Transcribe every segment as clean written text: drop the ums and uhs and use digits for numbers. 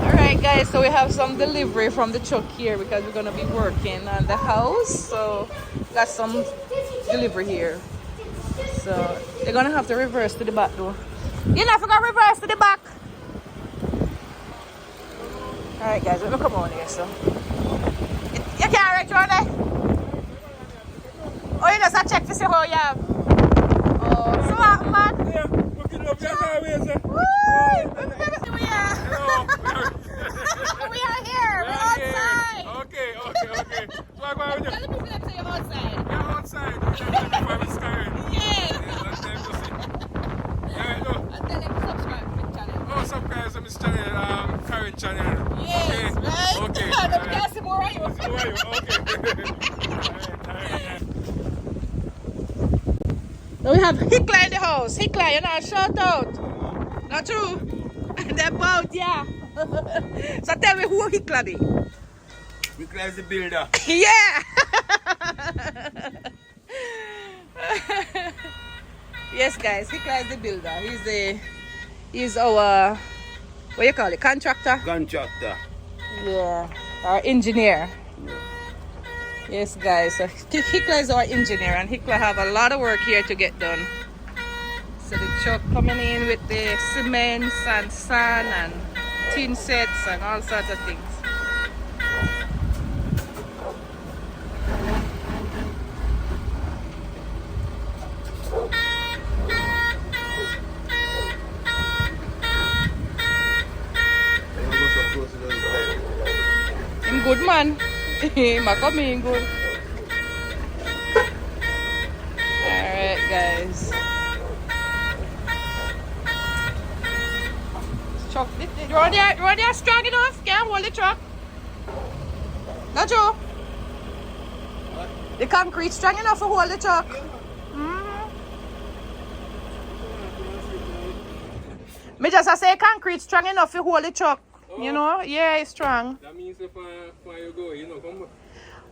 Alright guys, so we have some delivery from the truck here because we're gonna be working on the house. So got some delivery here. So they're gonna have to reverse to the back door. You know, forgot reverse to the back. Alright guys, let me come on here. So you can't reach around there? Oh, you just check to see how you have. Oh, so what, man? Yeah, looking up your car, sir. Woo! We are here. We're outside. Okay. So I'm going to Tell the people that say you're outside. You're outside. You're scared. Yes. That's time to see. Yeah, no. And tell them to subscribe to the channel. Oh, subscribe to this channel, current channel. Yes, okay. right? Okay. Let me guess more are you? Who are you? Okay. Now we have Hikla in the house. Hikla, you're not shout out. Not true? They're both, yeah. So tell me who Hikla be. Hikla is the builder. Yeah. Yes, guys, Hikla is the builder. He's our, what you call it, contractor? Contractor. Yeah, our engineer. Yes, guys, so Hikla is our engineer, and Hikla have a lot of work here to get done. So the truck coming in with the cements and sand and tin sets and all sorts of things. I'm good, man. I'm coming good. Alright, guys. Truck, the road there strong enough? Can't hold the truck. Not true. The concrete strong enough to hold the truck. Me just say concrete strong enough to hold the truck. You know? Yeah, it's strong. That means if you go, come back.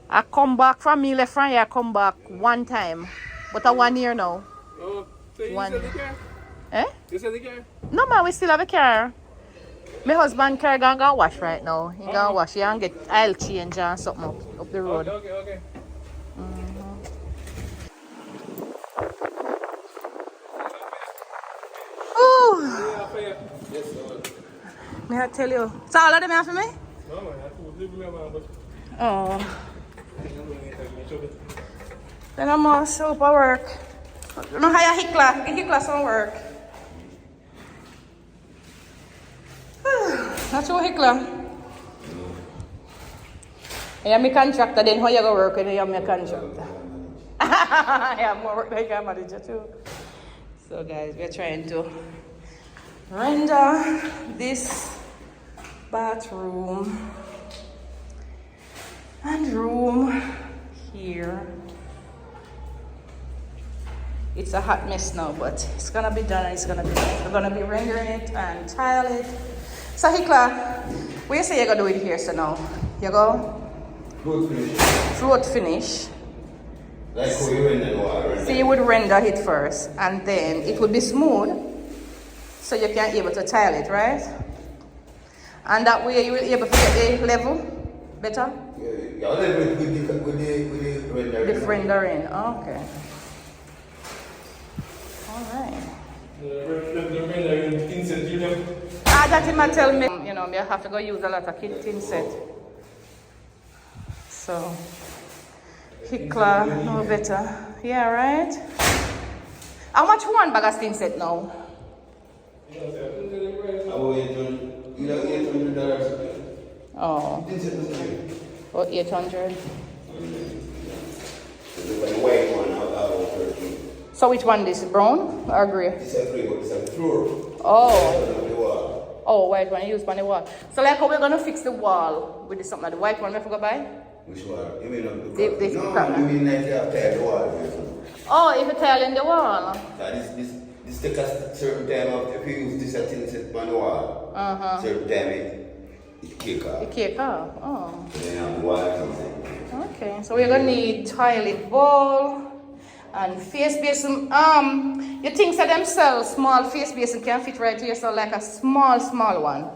I come back from me left from here, I come back one time. But I 1 year now. Oh, so you One. sell the car? Eh? You sell the car? No man, we still have a car. My husband car gonna wash right now. He gonna wash. He gonna get oil change and something up the road. Okay. Ooh, Yes, may I tell you? So all of them here for me? no, man, I could live with my but Oh. I'm going to Then I'm also up at work. You know how you Hikla some work. Not sure Hikla. Yeah, my contractor, then how you go work when you have my contractor? I have more work than your manager too. So guys, we're trying to render this bathroom and room here. It's a hot mess now, but it's gonna be done. It's gonna be done. We're gonna be rendering it and tile it. So Hikla, what you say you're gonna do it here? So now you go Float finish. float finish. Like how you render the water. So you would render it first, and then it would be smooth, so you can able to tile it, right? And that way you will able to get the level better. Yeah, level with the rendering. The rendering, okay. All right. The rendering insert, you know. That him tell me, you know, me have to go use a lot of tin set. So, Hikla, no better. Yeah, right? How much one bag of tin set now? About $800. Oh, about 800. The white one, about 13. So which one this? Brown or grey? It's a free, but it's a floor. Oh. Oh, white one you use on the wall. So like how we're gonna fix the wall with this something like the white one we forgot buy? Which one? You mean The no, crap. you mean like you have tile the wall. Oh, if you tile in the wall. This take a certain time of, if you use this thing set on the wall, certain time it kick off. The cake off. Oh. Then you have the wall comes in. Okay. So we're gonna need toilet bowl And face basin, you think that themselves small face basin can fit right here, so like a small one.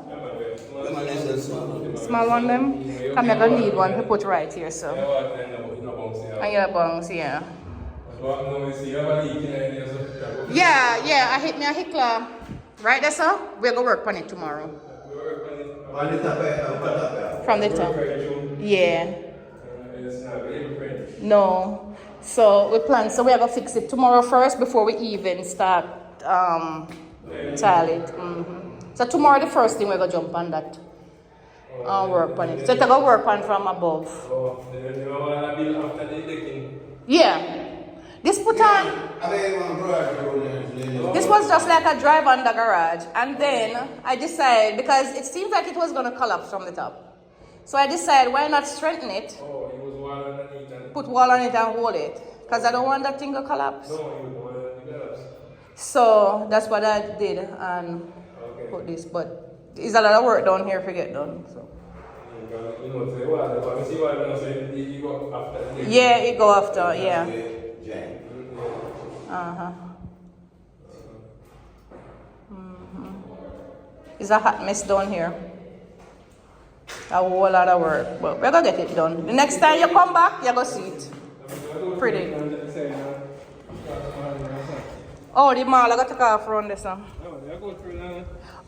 Small one them? Come I'm gonna need one to put right here, so. And your bungs, yeah. Yeah, I hit me a hickler. Right there, sir? We're gonna work on it tomorrow. From the top. Yeah. No. So we plan, so we're gonna fix it tomorrow first before we even start tile it. So tomorrow the first thing we're gonna jump on that. Work on it. So it's gonna work on from above. Yeah. This put on. This was just like a drive on the garage, and then I decided, because it seems like it was gonna collapse from the top. So I decided, why not strengthen it? Put wall on it and hold it, because I don't want that thing to collapse. So that's what I did and put this, but it's a lot of work down here to get done. So. Yeah, it go after, yeah. It's a hot mess down here. A whole lot of work, but we're gonna get it done. The next time you come back, you're gonna see it. Pretty. Oh, the mall, I got to take off around this one.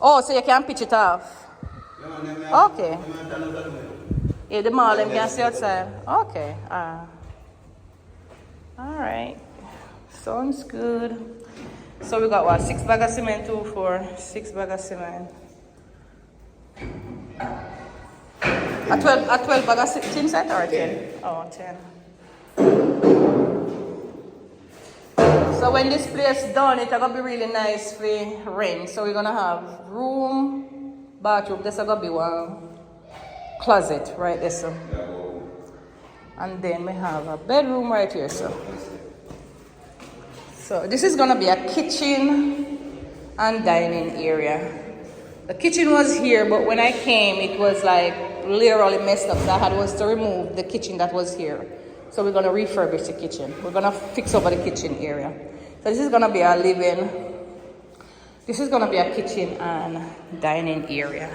Oh, so you can pitch it off. Okay. Yeah, the mall, them can see outside. Okay. Alright. Sounds good. So we got what? 6 bags of cement, 2, 4, 6 bags of cement. A 12 bag of tin set or 10? Oh, 10. So when this place done, it's gonna be really nice for rent. So we're gonna have room, bathroom. There's gonna be one closet right there, so. And then we have a bedroom right here, so. So this is gonna be a kitchen and dining area. The kitchen was here, but when I came, it was like literally messed up. So I had was to remove the kitchen that was here. So we're gonna refurbish the kitchen. We're gonna fix over the kitchen area. So this is gonna be our living. This is gonna be a kitchen and dining area.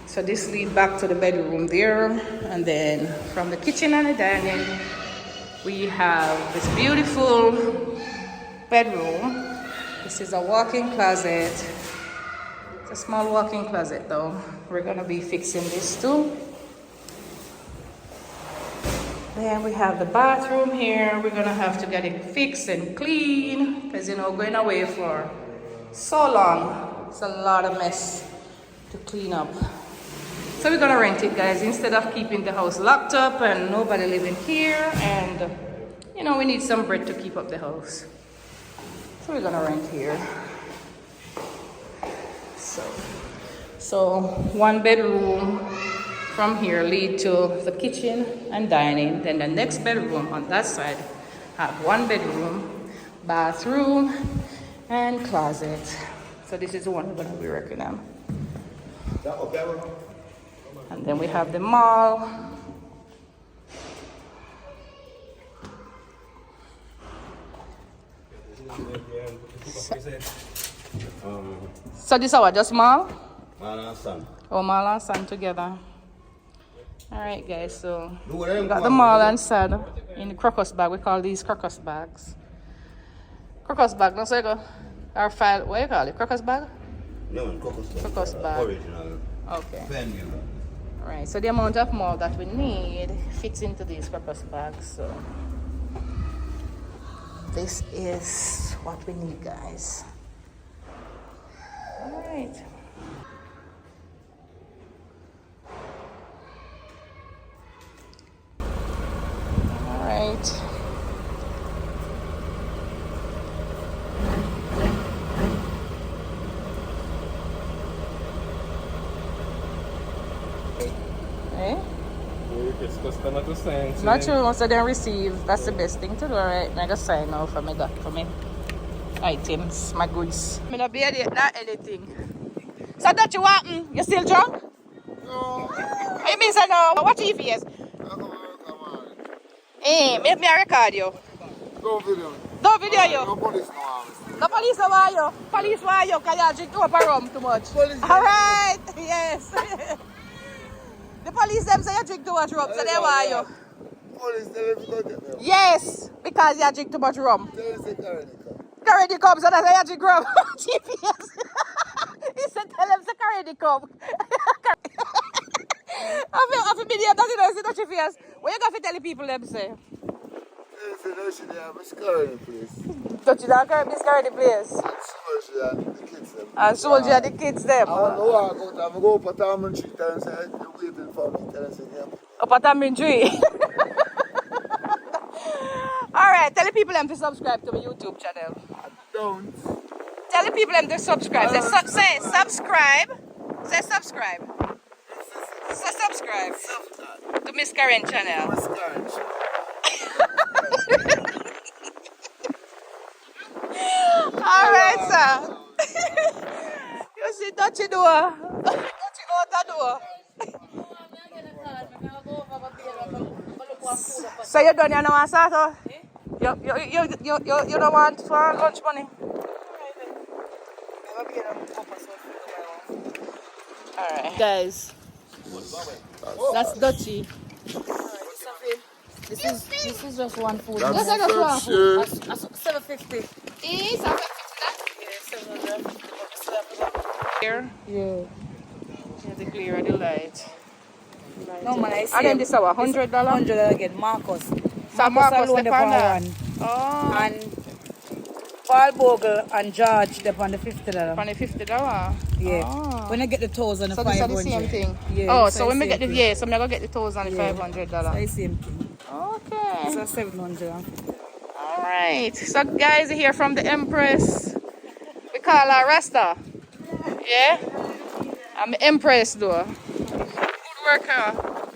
So this leads back to the bedroom there, and then from the kitchen and the dining, we have this beautiful bedroom. This is a walk-in closet. It's a small walk-in closet though. We're gonna be fixing this too. Then we have the bathroom here. We're gonna have to get it fixed and clean, because you know, going away for so long, it's a lot of mess to clean up. So we're gonna rent it, guys, instead of keeping the house locked up and nobody living here, and you know, we need some bread to keep up the house. So we're gonna rent here. So 1 bedroom from here lead to the kitchen and dining. Then the next bedroom on that side have 1 bedroom, bathroom, and closet. So this is the one we're gonna be working on. And then we have the mall. So this is our just mall? Mall and Son. Oh, mall and Son together. Alright guys, so we got the mall and Son in the crocus bag. We call these crocus bags. Crocus bag, no, so you go. Our file, what do you call it? Crocus bag? No, crocus bag. Crocus bag. Original. Okay. Venue. Alright, so the amount of malt that we need fits into these crocus bags. So this is what we need, guys. Alright. Alright. It's customer to sign. Not true, once I then receive, that's the best thing to do, alright? I gotta sign now for me, for me items, my goods. I'm not be that anything. So that you want? You still drunk? No. You mean say no? What EVS? Make me a record you. Go video. Don't video you. No police no harm. The police are you. Police why you? Because you drink too much rum too much. Alright. Yes. The police them say you drink too much rum, so they why you. Police tell them to go get them. Yes, because you drink too much rum. Tell them to carry the car. Carry the cup, so that's why you drink rum. GPS. He said tell them to carry the cup. I feel video doesn't know see the GPS. What you got to tell the people them say? They say no shit, they have a scar in the place. Don't you not carry the place? And soldier and the kids them. And soldier and the kids them. I want to walk out and go up at Almond Street and say, they're waiting for me. Tell them to say, Up at Tammin Tree. Alright, tell the people them to subscribe to my YouTube channel. I don't. Tell the people them to subscribe. Say subscribe. Say subscribe. Say subscribe to Miss Karen channel. I'm a scar. Alright, sir. You see, touch the door. Touch out the door. So you done, you know what, Sato? You don't want for lunch money? Alright. Guys, that's Dutchy. This is just one food. That's Let's go such That's 750. Is here? Yeah. The clear of the light. No man, I see. And then this is our $100. $100 again. Marcus. So Marcus alone the they on panda. one. Oh. And Paul Bogle and George they on the $50. On the $50. Yeah. Oh. When I get the toes on the So 500. this is the same thing. Yeah. Oh, it's so the when we same get the thing. so I'm gonna get the toes on the Yeah. $500. It's the same thing. Okay. So 700. Alright. So guys are here from the Empress. We call her Rasta. Yeah? I'm Empress though. Good worker.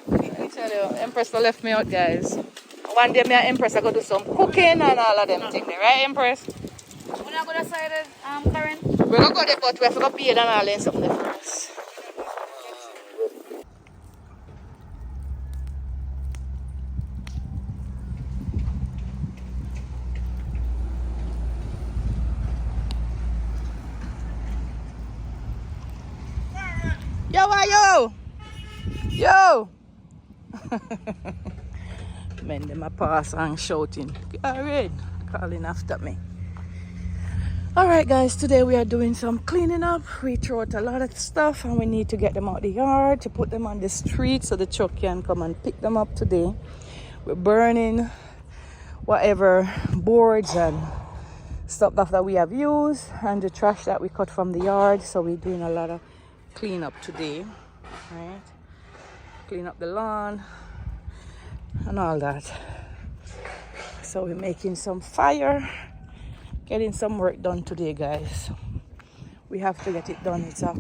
Let me tell you, Empress don't left me out, guys. One day me and Empress I go do some cooking and all of them things, right, Empress? When I go to side Karen? We're gonna go there, but we have to go pay and all in something first. Yo, why yo? Yo! Men them a pass and shouting. Alright, calling after me. Alright guys, today we are doing some cleaning up. We throw out a lot of stuff and we need to get them out the yard to put them on the street so the truck can come and pick them up today. We're burning whatever boards and stuff that we have used and the trash that we cut from the yard. So we're doing a lot of clean up today, right? Clean up the lawn and all that. So we're making some fire, getting some work done today, guys. We have to get it done. It's a